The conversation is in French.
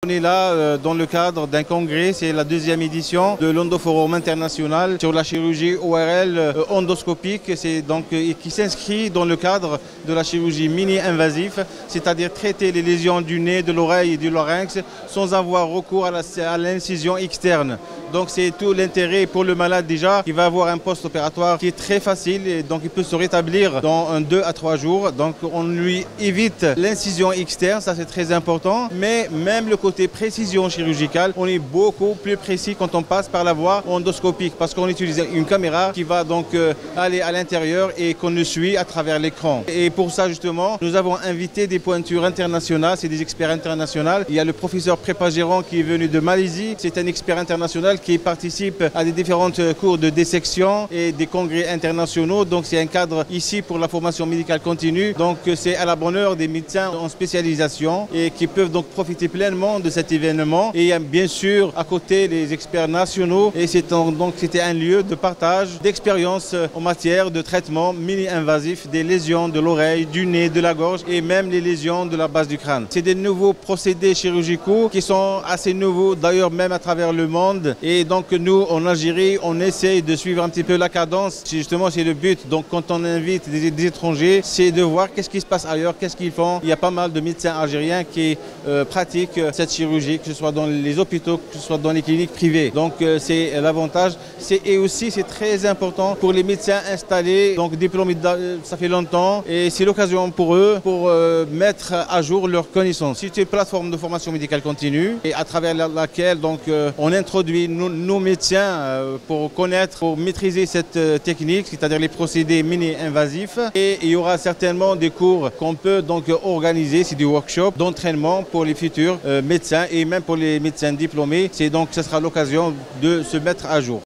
On est là dans le cadre d'un congrès, c'est la deuxième édition de l'Endoforum international sur la chirurgie ORL endoscopique, qui s'inscrit dans le cadre de la chirurgie mini-invasive, c'est-à-dire traiter les lésions du nez, de l'oreille et du larynx sans avoir recours à l'incision externe. Donc c'est tout l'intérêt pour le malade déjà, qui va avoir un post-opératoire qui est très facile et donc il peut se rétablir dans 2 à 3 jours. Donc on lui évite l'incision externe, ça c'est très important, mais même le côté précision chirurgicale, on est beaucoup plus précis quand on passe par la voie endoscopique parce qu'on utilise une caméra qui va donc aller à l'intérieur et qu'on le suit à travers l'écran. Et pour ça justement, nous avons invité des pointures internationales, c'est des experts internationaux. Il y a le professeur Prépagéran qui est venu de Malaisie, c'est un expert international qui participe à des différentes cours de dissection et des congrès internationaux. Donc c'est un cadre ici pour la formation médicale continue. Donc c'est à la bonne heure des médecins en spécialisation et qui peuvent donc profiter pleinement de cet événement. Et il y a bien sûr à côté les experts nationaux et c'était un lieu de partage d'expériences en matière de traitement mini-invasif des lésions de l'oreille, du nez, de la gorge et même les lésions de la base du crâne. C'est des nouveaux procédés chirurgicaux qui sont assez nouveaux d'ailleurs même à travers le monde. Et donc nous, en Algérie, on essaye de suivre un petit peu la cadence. Justement, c'est le but. Donc quand on invite des étrangers, c'est de voir qu'est-ce qui se passe ailleurs, qu'est-ce qu'ils font. Il y a pas mal de médecins algériens qui pratiquent cette chirurgie, que ce soit dans les hôpitaux, que ce soit dans les cliniques privées. Donc c'est l'avantage. Et aussi, c'est très important pour les médecins installés, donc diplômés, ça fait longtemps. Et c'est l'occasion pour eux pour mettre à jour leurs connaissances. C'est une plateforme de formation médicale continue et à travers laquelle donc, on introduit nos médecins pour connaître, pour maîtriser cette technique, c'est-à-dire les procédés mini-invasifs. Et il y aura certainement des cours qu'on peut donc organiser, c'est des workshops d'entraînement pour les futurs médecins et même pour les médecins diplômés. C'est donc, ce sera l'occasion de se mettre à jour.